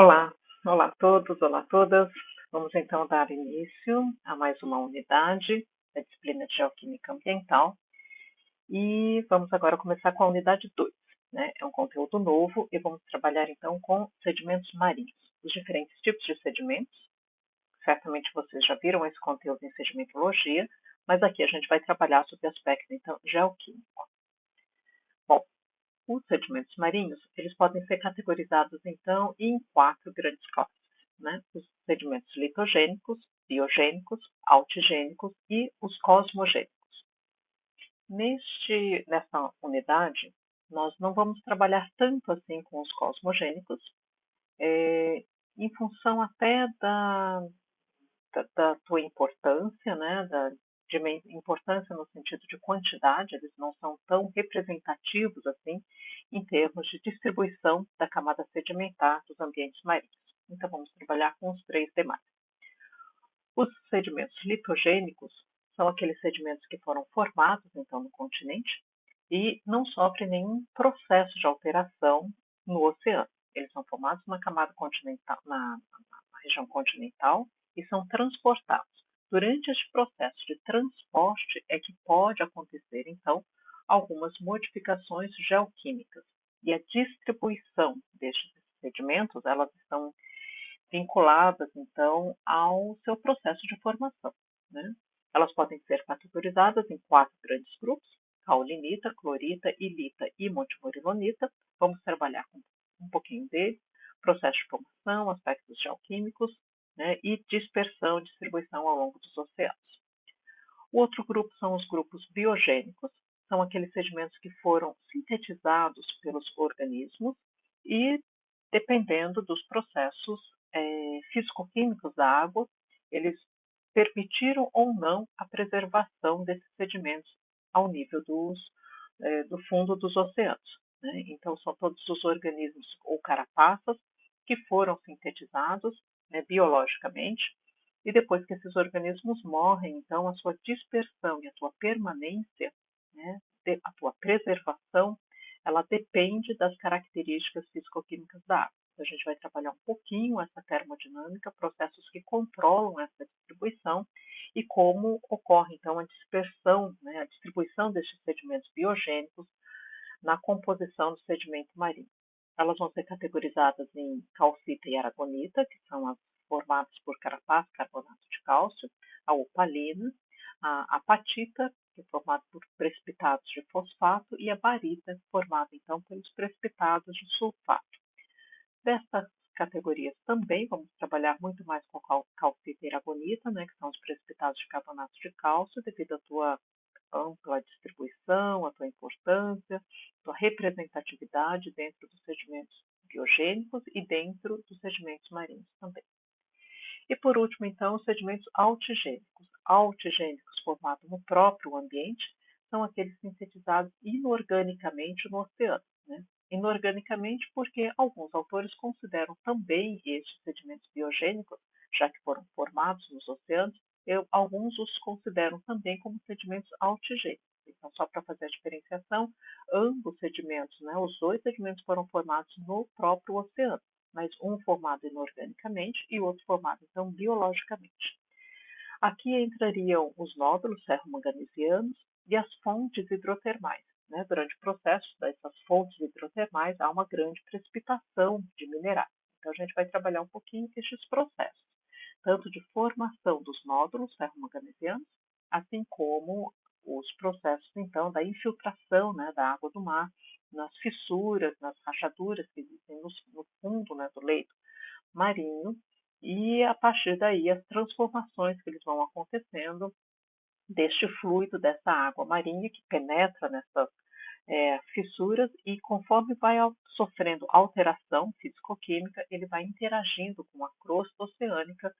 Olá, olá a todos, olá a todas. Vamos então dar início a mais uma unidade da disciplina de Geoquímica Ambiental e vamos agora começar com a unidade 2, né? É um conteúdo novo e vamos trabalhar então com sedimentos marinhos, os diferentes tipos de sedimentos. Certamente vocês já viram esse conteúdo em sedimentologia, mas aqui a gente vai trabalhar sobre o aspecto então geoquímico. Bom, os sedimentos marinhos, eles podem ser categorizados, então, em 4 grandes classes, né? Os sedimentos litogênicos, biogênicos, altigênicos e os cosmogênicos. Nesta unidade, nós não vamos trabalhar tanto assim com os cosmogênicos, em função até da tua importância, né? De importância no sentido de quantidade, eles não são tão representativos assim em termos de distribuição da camada sedimentar dos ambientes marinhos. Então vamos trabalhar com os 3 demais. Os sedimentos litogênicos são aqueles sedimentos que foram formados então no continente e não sofrem nenhum processo de alteração no oceano. Eles são formados na camada continental, na região continental, e são transportados. Durante este processo de transporte é que pode acontecer, então, algumas modificações geoquímicas. E a distribuição destes sedimentos, elas estão vinculadas, então, ao seu processo de formação, né? Elas podem ser categorizadas em 4 grandes grupos: caulinita, clorita, ilita e montemorilonita. Vamos trabalhar com um pouquinho deles: processo de formação, aspectos geoquímicos, né, e dispersão e distribuição ao longo dos oceanos. O outro grupo são os grupos biogênicos, são aqueles sedimentos que foram sintetizados pelos organismos e, dependendo dos processos físico-químicos da água, eles permitiram ou não a preservação desses sedimentos ao nível do fundo dos oceanos, né? Então, são todos os organismos ou carapaças que foram sintetizados, né, biologicamente, e depois que esses organismos morrem, então a sua dispersão e a sua permanência, né, a sua preservação, ela depende das características físico-químicas da água. Então, a gente vai trabalhar um pouquinho essa termodinâmica, processos que controlam essa distribuição e como ocorre, então, a dispersão, né, a distribuição desses sedimentos biogênicos na composição do sedimento marinho. Elas vão ser categorizadas em calcita e aragonita, que são as formadas por carapaça, carbonato de cálcio, a opalina, a apatita, que é formada por precipitados de fosfato, e a barita, formada então pelos precipitados de sulfato. Dessas categorias também vamos trabalhar muito mais com calcita e aragonita, né, que são os precipitados de carbonato de cálcio, devido à tua ampla distribuição, a tua importância, tua representatividade dentro dos sedimentos biogênicos e dentro dos sedimentos marinhos também. E por último, então, os sedimentos altigênicos. Altigênicos formados no próprio ambiente são aqueles sintetizados inorganicamente no oceano, né? Inorganicamente porque alguns autores consideram também estes sedimentos biogênicos, já que foram formados nos oceanos, alguns os consideram também como sedimentos altigênicos. Então, só para fazer a diferenciação, ambos sedimentos, né, os 2 sedimentos foram formados no próprio oceano, mas um formado inorganicamente e o outro formado, então, biologicamente. Aqui entrariam os nódulos ferromanganesianos e as fontes hidrotermais, né? Durante o processo dessas fontes hidrotermais, há uma grande precipitação de minerais. Então, a gente vai trabalhar um pouquinho estes processos, tanto de formação dos nódulos ferromanganesianos, assim como os processos, então, da infiltração, né, da água do mar nas fissuras, nas rachaduras que existem no fundo, né, do leito marinho, e a partir daí as transformações que eles vão acontecendo deste fluido, dessa água marinha que penetra nessas fissuras, e conforme vai sofrendo alteração físico-química, ele vai interagindo com a crosta oceânica,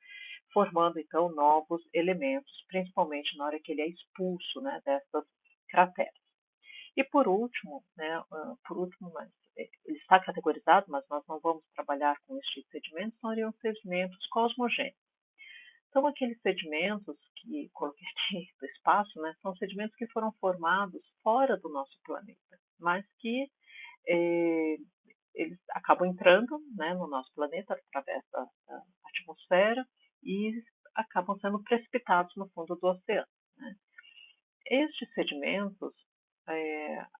formando então novos elementos, principalmente na hora que ele é expulso, né, dessas crateras. E por último, né, mas ele está categorizado, mas nós não vamos trabalhar com este tipo de sedimentos, seriam sedimentos cosmogênicos. São aqueles sedimentos que coloquei aqui do espaço, né, são sedimentos que foram formados fora do nosso planeta, mas que eles acabam entrando, né, no nosso planeta através da atmosfera e acabam sendo precipitados no fundo do oceano, né? Estes sedimentos,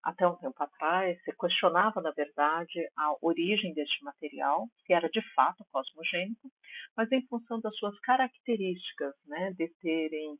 até um tempo atrás, se questionava, na verdade, a origem deste material, se era de fato cosmogênico, mas em função das suas características, né, de terem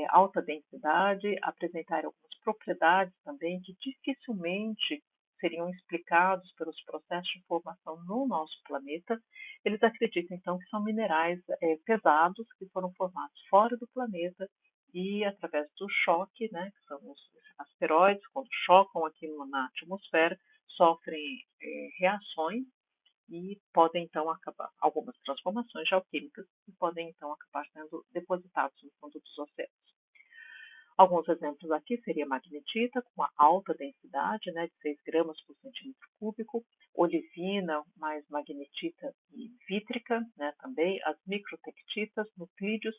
alta densidade, apresentarem algumas propriedades também que dificilmente seriam explicados pelos processos de formação no nosso planeta, eles acreditam então que são minerais pesados que foram formados fora do planeta e através do choque, né, que são os asteroides, quando chocam aqui na atmosfera, sofrem reações e podem então acabar, algumas transformações geoquímicas, e podem então acabar sendo depositados no fundo dos oceanos. Alguns exemplos aqui seria magnetita, com uma alta densidade, né, de 6 gramas por centímetro cúbico, olivina, mais magnetita e vítrica, né, também as microtectitas, nuclídeos,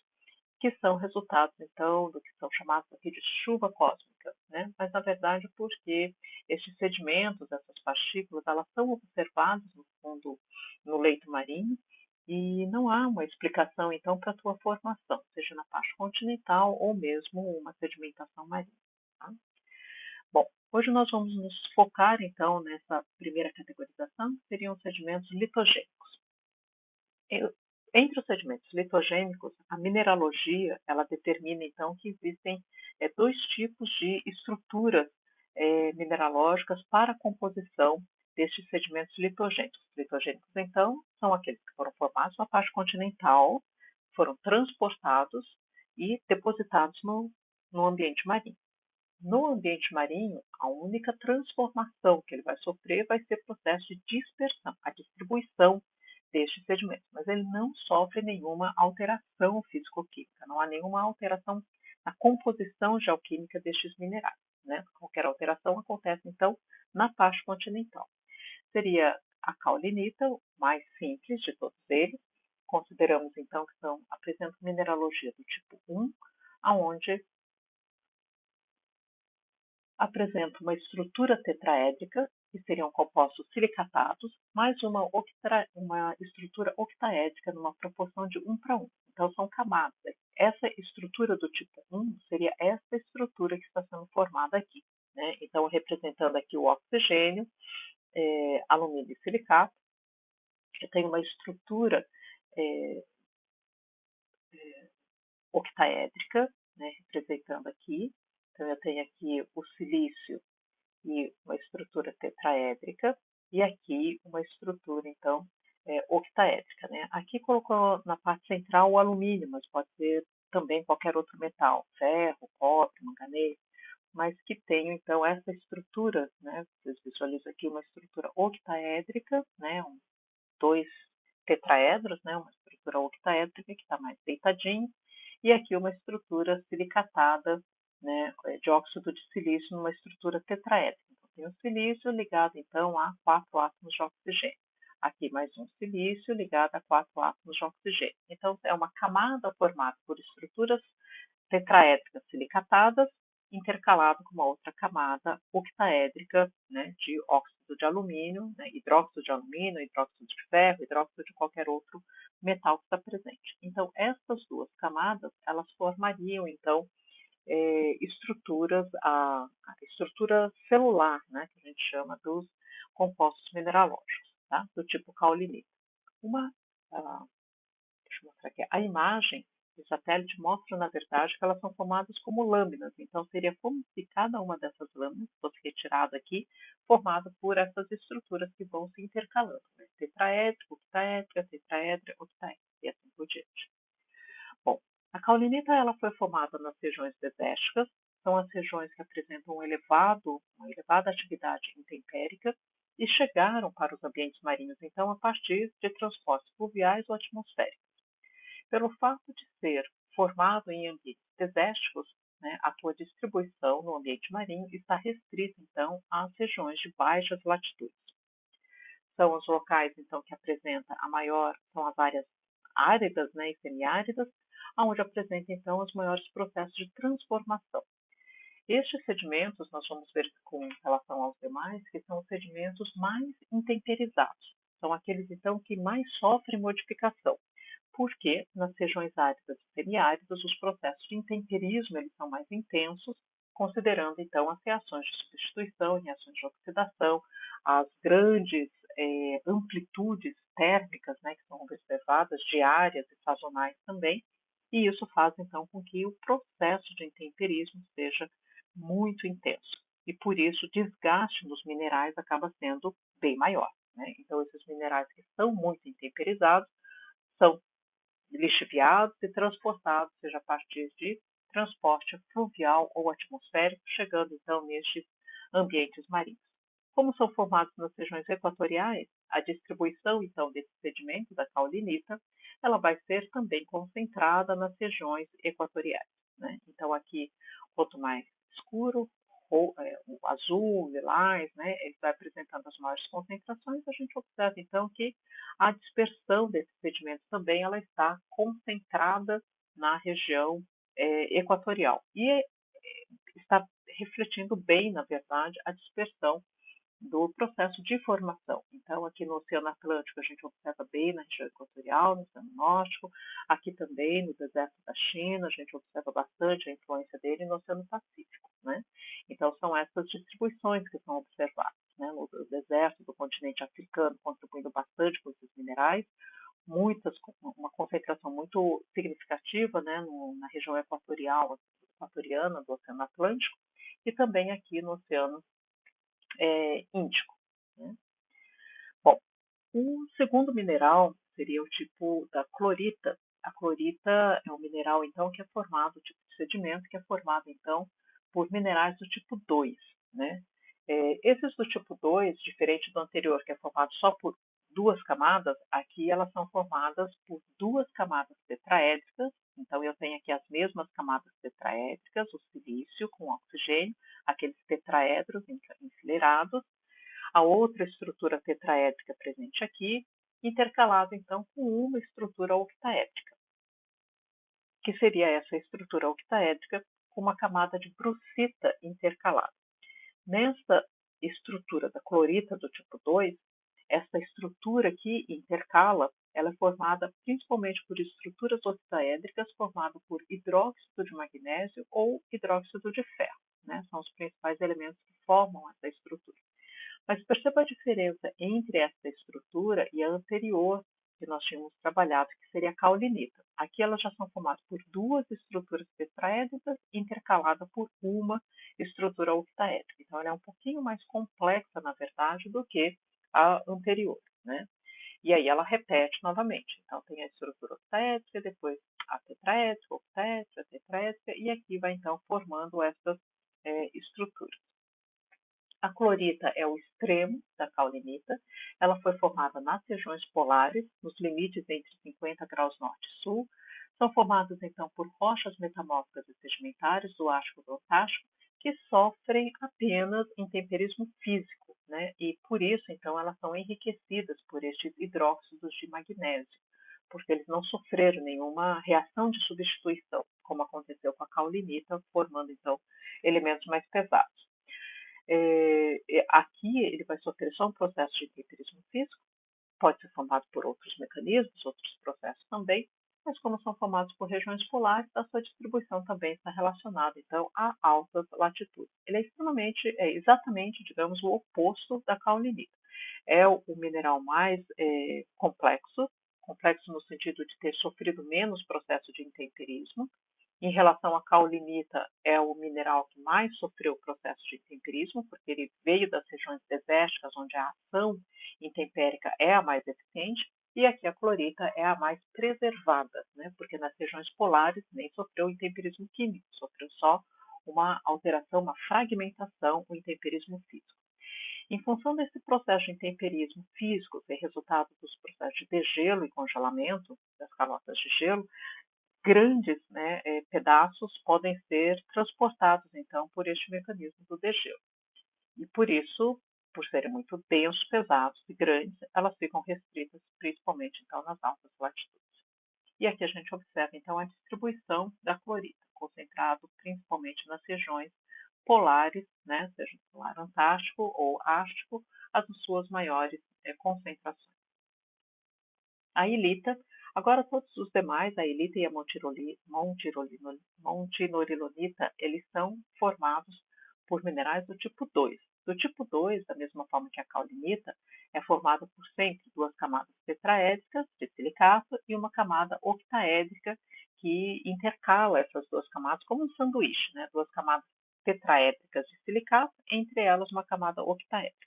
que são resultados, então, do que são chamados aqui de chuva cósmica, né? Mas, na verdade, porque estes sedimentos, essas partículas, elas são observadas no fundo, no leito marinho, e não há uma explicação, então, para a sua formação, seja na parte continental ou mesmo uma sedimentação marinha. Tá? Bom, hoje nós vamos nos focar, então, nessa primeira categorização, que seriam os sedimentos litogênicos. Entre os sedimentos litogênicos, a mineralogia ela determina então que existem dois tipos de estruturas mineralógicas para a composição destes sedimentos litogênicos. Litogênicos, então, são aqueles que foram formados na parte continental, foram transportados e depositados no ambiente marinho. No ambiente marinho, a única transformação que ele vai sofrer vai ser o processo de dispersão, a distribuição destes sedimentos, mas ele não sofre nenhuma alteração físico-química, não há nenhuma alteração na composição geoquímica destes minerais. Né? Qualquer alteração acontece, então, na parte continental. Seria a caulinita, o mais simples de todos eles. Consideramos, então, que apresentam mineralogia do tipo 1, aonde apresenta uma estrutura tetraédrica, que seriam compostos silicatados, mais uma estrutura octaédrica numa proporção de 1 para 1. Então, são camadas. Essa estrutura do tipo 1 seria essa estrutura que está sendo formada aqui. Né? Então, representando aqui o oxigênio, alumínio e silicato. Eu tenho uma estrutura octaédrica, né, representando aqui. Então, eu tenho aqui o silício e uma estrutura tetraédrica, e aqui uma estrutura, então, octaédrica. Né? Aqui colocou na parte central o alumínio, mas pode ser também qualquer outro metal, ferro, cobre, manganês, mas que tem, então, essa estrutura, né? Vocês visualizam aqui uma estrutura octaédrica, né? Dois tetraedros, né? Uma estrutura octaédrica que está mais deitadinho, e aqui uma estrutura silicatada, né, de óxido de silício numa estrutura tetraédrica. Então, tem o silício ligado, então, a 4 átomos de oxigênio. Aqui mais um silício ligado a 4 átomos de oxigênio. Então, é uma camada formada por estruturas tetraédricas silicatadas, intercalado com uma outra camada octaédrica, né, de óxido de alumínio, né, hidróxido de alumínio, hidróxido de ferro, hidróxido de qualquer outro metal que está presente. Então, essas duas camadas, elas formariam, então, a estrutura celular, né, que a gente chama dos compostos mineralógicos, tá, do tipo caulinita. Deixa eu mostrar aqui, a imagem do satélite mostra, na verdade, que elas são formadas como lâminas. Então, seria como se cada uma dessas lâminas fosse retirada aqui, formada por essas estruturas que vão se intercalando. Né? Tetraédrico, octaédrica, tetraédrica, octaédrica, e assim por diante. Bom, a caulinita ela foi formada nas regiões desérticas, são as regiões que apresentam uma elevada atividade intempérica e chegaram para os ambientes marinhos, então, a partir de transportes fluviais ou atmosféricos. Pelo fato de ser formado em ambientes desérticos, né, a sua distribuição no ambiente marinho está restrita, então, às regiões de baixas latitudes. São os locais, então, que apresentam são as áreas áridas, né, e semiáridas, onde apresenta, então, os maiores processos de transformação. Estes sedimentos, nós vamos ver com relação aos demais, que são os sedimentos mais intemperizados. São aqueles, então, que mais sofrem modificação, porque nas regiões áridas e semiáridas os processos de intemperismo eles são mais intensos, considerando, então, as reações de substituição e reações de oxidação, as grandes amplitudes térmicas, né, que são observadas, diárias e sazonais também, e isso faz, então, com que o processo de intemperismo seja muito intenso. E, por isso, o desgaste nos minerais acaba sendo bem maior. Né? Então, esses minerais que são muito intemperizados são lixiviados e transportados, seja a partir de transporte fluvial ou atmosférico, chegando, então, nestes ambientes marinhos. Como são formados nas regiões equatoriais, a distribuição, então, desse sedimento, da caulinita, ela vai ser também concentrada nas regiões equatoriais. Né? Então, aqui, quanto mais escuro, o azul, lilás, né, ele vai apresentando as maiores concentrações, a gente observa, então, que a dispersão desses sedimentos também ela está concentrada na região equatorial. E está refletindo bem, na verdade, a dispersão do processo de formação. Então, aqui no Oceano Atlântico, a gente observa bem na região equatorial, no Oceano Nórdico, aqui também no deserto da China, a gente observa bastante a influência dele no Oceano Pacífico. Né? Então, são essas distribuições que são observadas. Né? No deserto do continente africano, contribuindo bastante com esses minerais, uma concentração muito significativa né, na região equatoriana do Oceano Atlântico, e também aqui no Oceano Índico. Né? Bom, o segundo mineral seria o tipo da clorita. A clorita é um mineral, então, que é formado, o tipo de sedimento, que é formado, então, por minerais do tipo 2. Né? Esses do tipo 2, diferente do anterior, que é formado só por duas camadas, aqui elas são formadas por duas camadas tetraédricas. Então, eu tenho aqui as mesmas camadas tetraédricas, o silício com oxigênio, aqueles tetraedros enfileirados, a outra estrutura tetraédrica presente aqui, intercalada então com uma estrutura octaédrica, que seria essa estrutura octaédrica com uma camada de brucita intercalada. Nesta estrutura da clorita do tipo 2, essa estrutura que intercala, ela é formada principalmente por estruturas octaédricas formadas por hidróxido de magnésio ou hidróxido de ferro. Né? São os principais elementos que formam essa estrutura. Mas perceba a diferença entre essa estrutura e a anterior que nós tínhamos trabalhado, que seria a caulinita. Aqui elas já são formadas por duas estruturas tetraédricas intercaladas por uma estrutura octaédrica. Então, ela é um pouquinho mais complexa, na verdade, do que a anterior. Né? E aí ela repete novamente. Então, tem a estrutura octaédrica, depois a tetraédrica, octaédrica, tetraédrica, e aqui vai, então, formando essas estruturas. A clorita é o extremo da caulinita. Ela foi formada nas regiões polares, nos limites entre 50 graus norte e sul. São formadas, então, por rochas metamórficas e sedimentares do Ártico e do Antártico, que sofrem apenas intemperismo físico, né? E por isso, então, elas são enriquecidas por estes hidróxidos de magnésio, porque eles não sofreram nenhuma reação de substituição, como aconteceu com a caulinita, formando, então, elementos mais pesados. Aqui ele vai sofrer só um processo de intemperismo físico, pode ser formado por outros mecanismos, outros processos também, mas como são formados por regiões polares, a sua distribuição também está relacionada, então, a altas latitudes. Ele é exatamente, digamos, o oposto da caulinita. É o mineral mais complexo no sentido de ter sofrido menos processo de intemperismo. Em relação à caulinita, é o mineral que mais sofreu o processo de intemperismo, porque ele veio das regiões desérticas, onde a ação intempérica é a mais eficiente, e aqui a clorita é a mais preservada, né? Porque nas regiões polares nem sofreu o intemperismo químico, sofreu só uma alteração, uma fragmentação, o intemperismo físico. Em função desse processo de intemperismo físico ser resultado dos processos de degelo e congelamento das calotas de gelo, grandes pedaços podem ser transportados, então, por este mecanismo do degelo. E por isso, por serem muito densos, pesados e grandes, elas ficam restritas, principalmente, então, nas altas latitudes. E aqui a gente observa, então, a distribuição da clorita, concentrado principalmente nas regiões polares, né, seja o polar antártico ou ártico, as suas maiores concentrações. A ilita, agora todos os demais, a ilita e a montinorilonita, eles são formados por minerais do tipo 2. Do tipo 2, da mesma forma que a caulinita, é formada por sempre duas camadas tetraédricas de silicato e uma camada octaédrica que intercala essas duas camadas como um sanduíche, né? Duas camadas tetraédricas de silicato, entre elas uma camada octaédrica.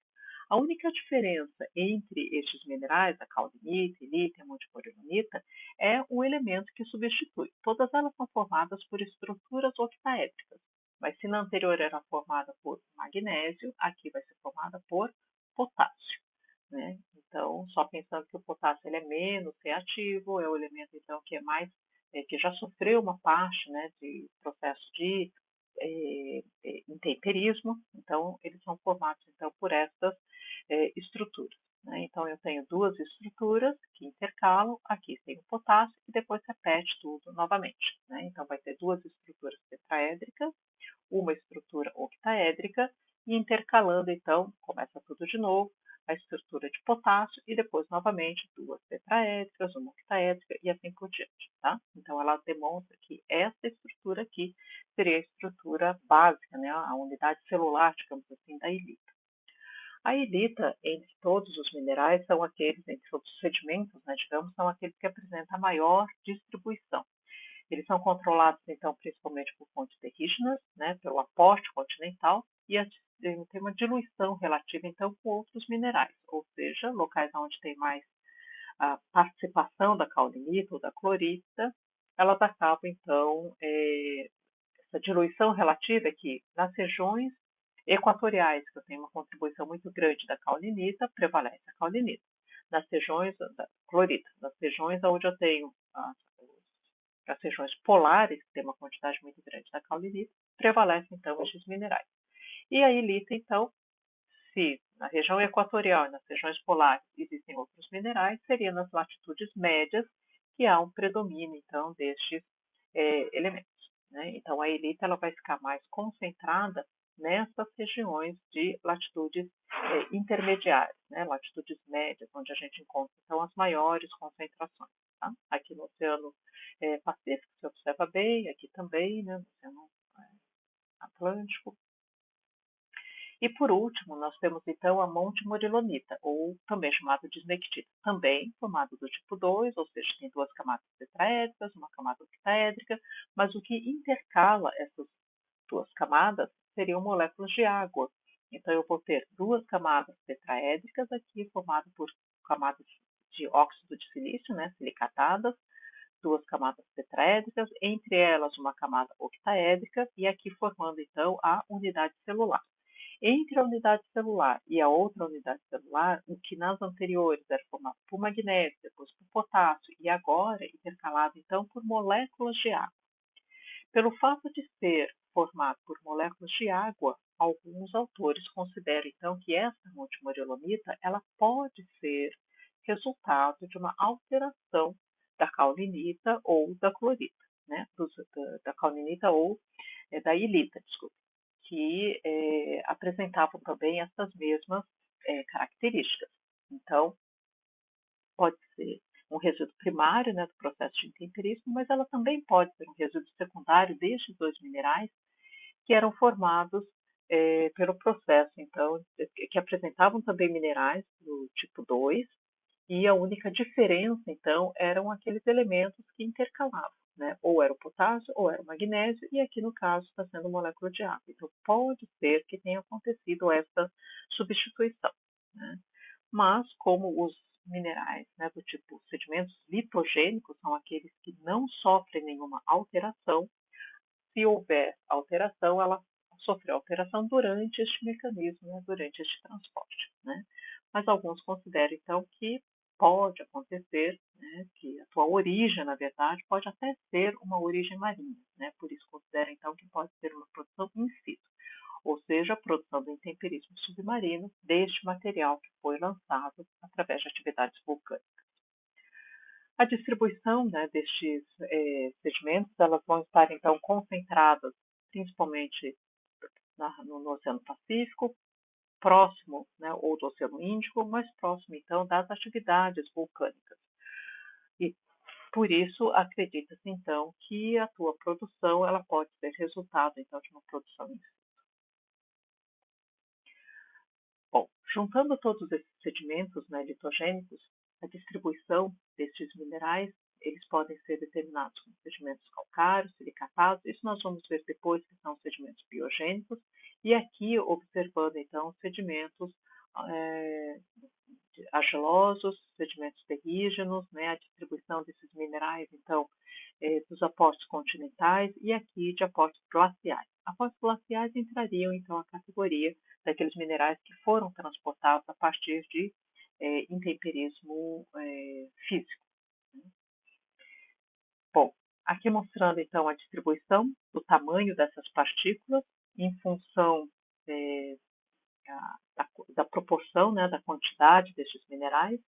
A única diferença entre estes minerais, a caulinita, ilita e a montimorilonita, é o elemento que substitui. Todas elas são formadas por estruturas octaédricas, mas se na anterior era formada por magnésio, aqui vai ser formada por potássio. Né? Então, só pensando que o potássio ele é menos reativo, é o elemento então que é mais que já sofreu uma parte, né, de processo de intemperismo, então eles são formados então por essas estruturas. Né? Então eu tenho duas estruturas que intercalam, aqui tem o potássio e depois repete tudo novamente. Né? Então vai ter duas estruturas tetraédricas, uma estrutura octaédrica e intercalando então, começa tudo de novo, a estrutura de potássio e depois novamente duas tetraédricas, uma octaédrica e assim por diante. Tá? Então ela demonstra que essa estrutura aqui seria a estrutura básica, né, a unidade celular, digamos assim, da ilita. A ilita, entre todos os minerais, são aqueles, entre todos os sedimentos, né, digamos, são aqueles que apresentam a maior distribuição. Eles são controlados, então, principalmente por fontes terrígenas, né, pelo aporte continental, e tem uma diluição relativa, então, com outros minerais, ou seja, locais onde tem mais a participação da caulinita ou da clorita, elas acabam, então, essa diluição relativa é que nas regiões equatoriais, que eu tenho uma contribuição muito grande da caulinita, prevalece a caulinita. Nas regiões da clorita, nas regiões onde eu tenho as regiões polares, que tem uma quantidade muito grande da caulinita, prevalecem então estes minerais. E a ilita, então, se na região equatorial e nas regiões polares existem outros minerais, seria nas latitudes médias que há um predomínio, então, destes elementos. Né? Então, a ilita ela vai ficar mais concentrada nessas regiões de latitudes intermediárias, né? Latitudes médias, onde a gente encontra, então, as maiores concentrações. Tá? Aqui no Oceano Pacífico se observa bem, aqui também, né? No Oceano Atlântico. E por último, nós temos então a montimorilonita, ou também chamada de esmectita, também formada do tipo 2, ou seja, tem duas camadas tetraédricas, uma camada octaédrica, mas o que intercala essas duas camadas seriam moléculas de água. Então eu vou ter duas camadas tetraédricas aqui, formadas por camadas de óxido de silício, né, silicatadas, duas camadas tetraédricas, entre elas uma camada octaédrica, e aqui formando então a unidade celular. Entre a unidade celular e a outra unidade celular, o que nas anteriores era formado por magnésio, depois por potássio e agora intercalado então por moléculas de água. Pelo fato de ser formado por moléculas de água, alguns autores consideram então que essa montimorilonita ela pode ser resultado de uma alteração da caulinita ou da clorita, né? Da caulinita ou da ilita, desculpa, que apresentavam também essas mesmas características. Então, pode ser um resíduo primário, né, do processo de intemperismo, mas ela também pode ser um resíduo secundário destes dois minerais que eram formados pelo processo, então, que apresentavam também minerais do tipo 2, e a única diferença, então, eram aqueles elementos que intercalavam, né? Ou era o potássio, ou era o magnésio, e aqui no caso está sendo molécula de água. Então, pode ser que tenha acontecido essa substituição. Né? Mas, como os minerais né, do tipo sedimentos litogênicos são aqueles que não sofrem nenhuma alteração, se houver alteração, ela sofreu alteração durante este mecanismo, né, durante este transporte. Né? Mas alguns consideram, então, que pode acontecer, né, que a sua origem, na verdade, pode até ser uma origem marinha. Né? Por isso consideram, então, que pode ser uma produção in situ, ou seja, a produção do intemperismo submarino deste material que foi lançado através de atividades vulcânicas. A distribuição né, destes sedimentos elas vão estar então concentradas principalmente no Oceano Pacífico, próximo, né, ou do Oceano Índico, mais próximo, então, das atividades vulcânicas. E, por isso, acredita-se, então, que a tua produção ela pode ser resultado, então, de uma produção em si. Bom, juntando todos esses sedimentos, né, litogênicos, a distribuição destes minerais, eles podem ser determinados como sedimentos calcários, silicatados, isso nós vamos ver depois que são sedimentos biogênicos, e aqui observando então sedimentos é, argilosos, sedimentos terrígenos, né, a distribuição desses minerais, então, dos aportes continentais e aqui de aportes glaciais. Aportes glaciais entrariam, então, a categoria daqueles minerais que foram transportados a partir de intemperismo físico. Bom, aqui mostrando, então, a distribuição do tamanho dessas partículas em função da proporção, né, da quantidade destes minerais,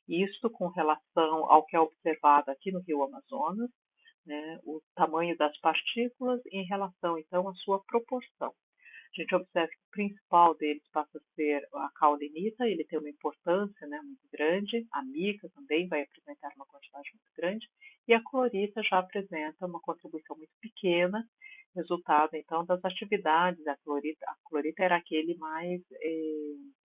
isto com relação ao que é observado aqui no Rio Amazonas, né, o tamanho das partículas em relação, então, à sua proporção. A gente observa que o principal deles passa a ser a caulinita, ele tem uma importância, né, muito grande, a mica também vai apresentar uma quantidade muito grande, e a clorita já apresenta uma contribuição muito pequena, resultado, então, das atividades da clorita. A clorita era aquele mais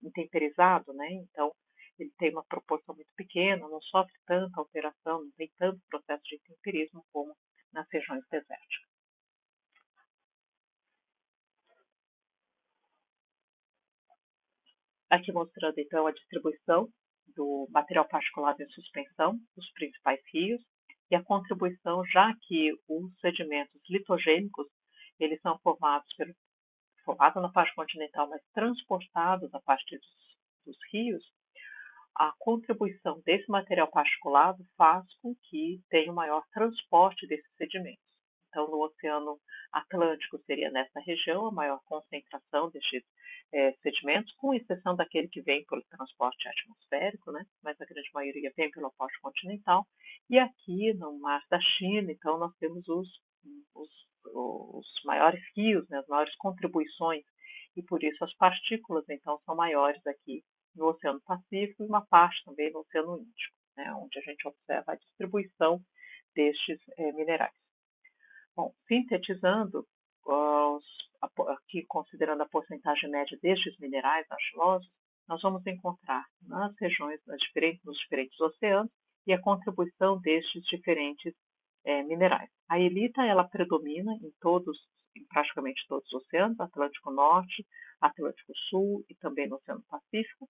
intemperizado, né, então, ele tem uma proporção muito pequena, não sofre tanta alteração, não tem tanto processo de intemperismo como nas regiões desérticas. Aqui mostrando então a distribuição do material particulado em suspensão dos principais rios e a contribuição, já que os sedimentos litogênicos eles são formados na parte continental, mas transportados a partir dos rios, a contribuição desse material particulado faz com que tenha um maior transporte desses sedimentos. Então, no Oceano Atlântico seria nessa região a maior concentração destes sedimentos, com exceção daquele que vem pelo transporte atmosférico, né? Mas a grande maioria vem pelo aporte continental. E aqui no Mar da China, então, nós temos os maiores rios, né? As maiores contribuições, e por isso as partículas, então, são maiores aqui no Oceano Pacífico e uma parte também no Oceano Índico, né? Onde a gente observa a distribuição destes minerais. Bom, sintetizando, aqui considerando a porcentagem média destes minerais argilosos, nós vamos encontrar nas regiões, nos diferentes oceanos, e a contribuição destes diferentes minerais. A ilita, ela predomina em praticamente todos os oceanos, Atlântico Norte, Atlântico Sul e também no Oceano Pacífico,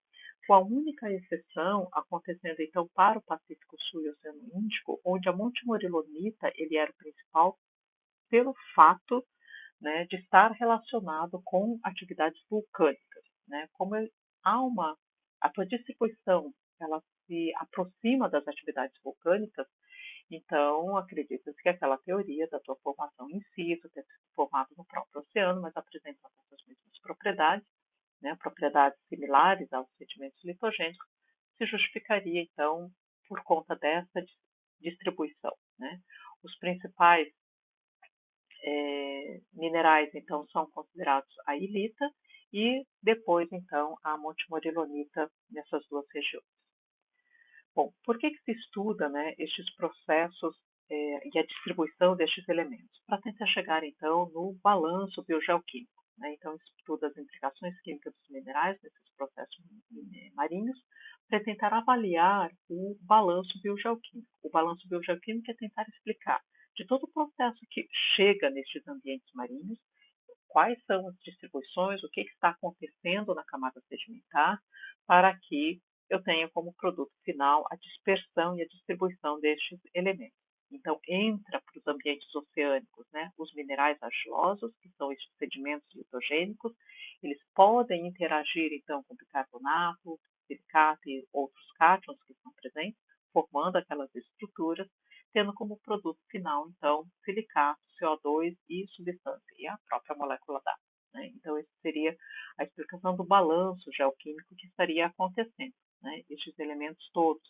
com a única exceção acontecendo então para o Pacífico Sul e o Oceano Índico, onde a montemorilonita ele era o principal pelo fato, né, de estar relacionado com atividades vulcânicas, né? Como a tua distribuição ela se aproxima das atividades vulcânicas, então acredita-se que aquela teoria da tua formação in situ, ter sido formado no próprio oceano, mas apresentando essas mesmas propriedades, né, propriedades similares aos sedimentos litogênicos, se justificaria então por conta dessa distribuição, né? Os principais minerais, então, são considerados a ilita e depois, então, a montemorilonita nessas duas regiões. Bom, por que se estuda, né, estes processos e a distribuição destes elementos? Para tentar chegar, então, no balanço biogeoquímico. Né? Então, estuda as implicações químicas dos minerais nesses processos marinhos para tentar avaliar o balanço biogeoquímico. O balanço biogeoquímico é tentar explicar de todo o processo que chega nestes ambientes marinhos, quais são as distribuições, o que está acontecendo na camada sedimentar, para que eu tenha como produto final a dispersão e a distribuição destes elementos. Então, entra para os ambientes oceânicos, né, os minerais argilosos, que são estes sedimentos litogênicos, eles podem interagir, então, com bicarbonato, silicato e outros cátions que estão presentes, formando aquelas estruturas, tendo como produto final, então, silicato, CO2 e substância, e a própria molécula d'água. Né? Então, essa seria a explicação do balanço geoquímico que estaria acontecendo. Né? Estes elementos todos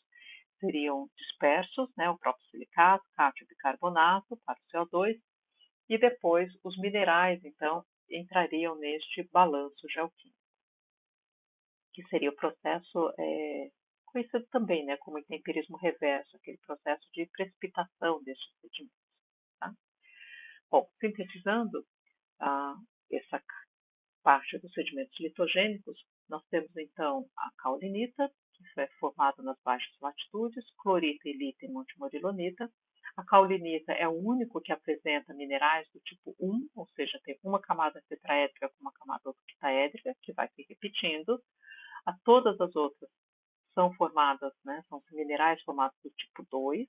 seriam dispersos, né? O próprio silicato, cátio e bicarbonato para o CO2, e depois os minerais, então, entrariam neste balanço geoquímico, que seria o processo conhecido também, né, como intemperismo reverso, aquele processo de precipitação destes sedimentos. Tá? Bom, sintetizando essa parte dos sedimentos litogênicos, nós temos então a caulinita, que é formada nas baixas latitudes, clorita, ilita e montemorilonita. A caulinita é o único que apresenta minerais do tipo 1, ou seja, tem uma camada tetraédrica com uma camada octaédrica, que vai se repetindo. Todas as outras são formadas, né, são minerais formados do tipo 2,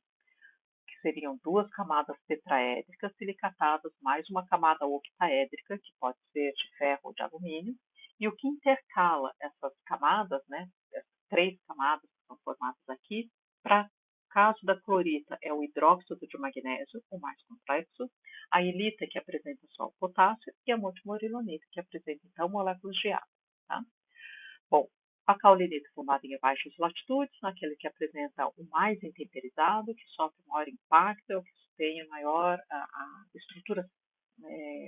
que seriam duas camadas tetraédricas silicatadas mais uma camada octaédrica, que pode ser de ferro ou de alumínio. E o que intercala essas camadas, né, essas três camadas que são formadas aqui, para caso da clorita é o hidróxido de magnésio, o mais complexo, a ilita, que apresenta só o potássio, e a montemorilonita, que apresenta então moléculas de água. Tá? Bom, a caulinita formada em baixas latitudes, naquele que apresenta o mais intemperizado, que sofre maior impacto, o que tem a estrutura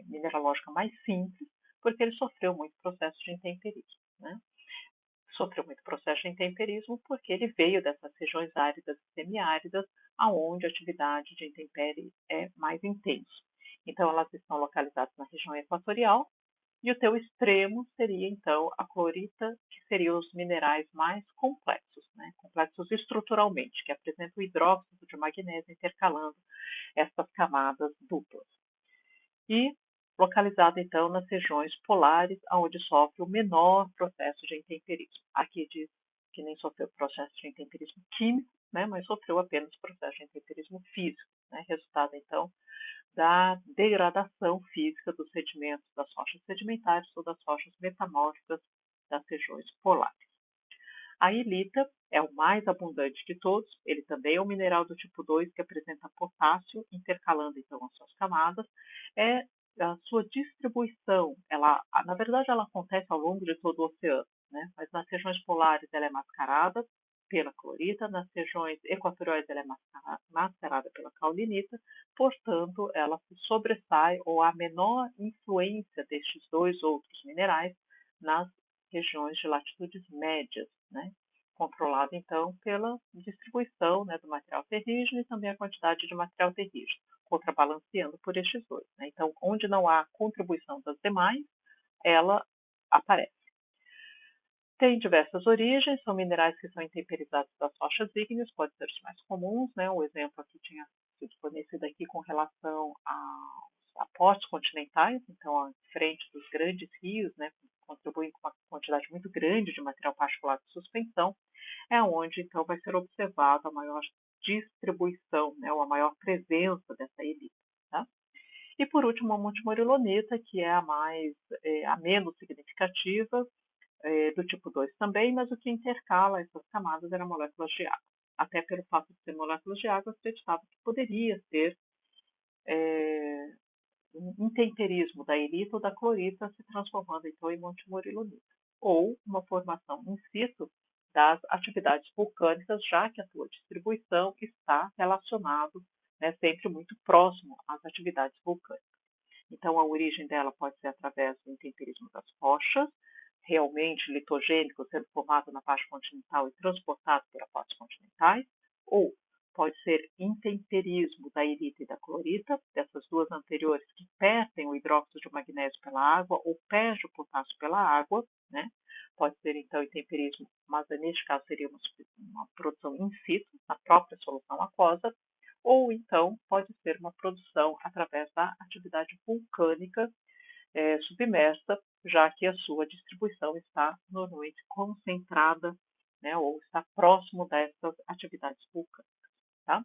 mineralógica mais simples, porque ele sofreu muito processo de intemperismo. Né? Sofreu muito processo de intemperismo porque ele veio dessas regiões áridas e semiáridas, aonde a atividade de intempérie é mais intensa. Então, elas estão localizadas na região equatorial, e o teu extremo seria, então, a clorita, que seriam os minerais mais complexos, né? Complexos estruturalmente, que apresentam o hidróxido de magnésio intercalando essas camadas duplas. E localizado, então, nas regiões polares, onde sofre o menor processo de intemperismo. Aqui diz que nem sofreu processo de intemperismo químico, né? Mas sofreu apenas processo de intemperismo físico, né? Resultado, então, da degradação física dos sedimentos das rochas sedimentares ou das rochas metamórficas das regiões polares. A ilita é o mais abundante de todos, ele também é um mineral do tipo 2 que apresenta potássio, intercalando então as suas camadas. A sua distribuição, na verdade ela acontece ao longo de todo o oceano, né? Mas nas regiões polares ela é mascarada pela clorita, nas regiões equatoriais ela é mascarada pela caulinita, portanto, ela se sobressai ou há menor influência destes dois outros minerais nas regiões de latitudes médias, né? Controlado, então, pela distribuição, né, do material terrígeno e também a quantidade de material terrígeno, contrabalanceando por estes dois. Né? Então, onde não há contribuição das demais, ela aparece. Tem diversas origens, são minerais que são intemperizados das rochas ígneas, pode ser os mais comuns, né? O exemplo aqui tinha sido fornecido aqui com relação aos aportes continentais, então, à frente dos grandes rios, né? Contribuem com uma quantidade muito grande de material particular de suspensão, é onde, então, vai ser observada a maior distribuição, né? Ou a maior presença dessa elite. Tá? E, por último, a montemorilonita, que é a menos significativa, do tipo 2 também, mas o que intercala essas camadas eram moléculas de água. Até pelo fato de ser moléculas de água, acreditava que poderia ser um intemperismo da ilita ou da clorita se transformando então em montemorilonita, ou uma formação in situ das atividades vulcânicas, já que a sua distribuição está relacionado, né, sempre muito próximo às atividades vulcânicas. Então, a origem dela pode ser através do intemperismo das rochas, realmente litogênico, sendo formado na parte continental e transportado por aportes continentais, ou pode ser intemperismo da ilita e da clorita, dessas duas anteriores que perdem o hidróxido de magnésio pela água ou perdem o potássio pela água, né? Pode ser, então, intemperismo, mas neste caso seria uma produção in situ, na própria solução aquosa, ou então pode ser uma produção através da atividade vulcânica submersa, já que a sua distribuição está normalmente concentrada, né, ou está próximo dessas atividades vulcânicas. Tá?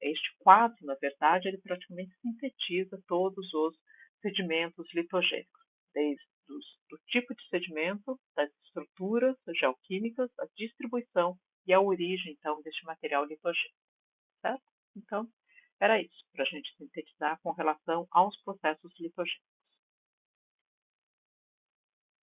Este quadro, na verdade, ele praticamente sintetiza todos os sedimentos litogênicos, desde do tipo de sedimento, das estruturas geoquímicas, a distribuição e a origem, então, deste material litogênico. Certo? Então, era isso, para a gente sintetizar com relação aos processos litogênicos.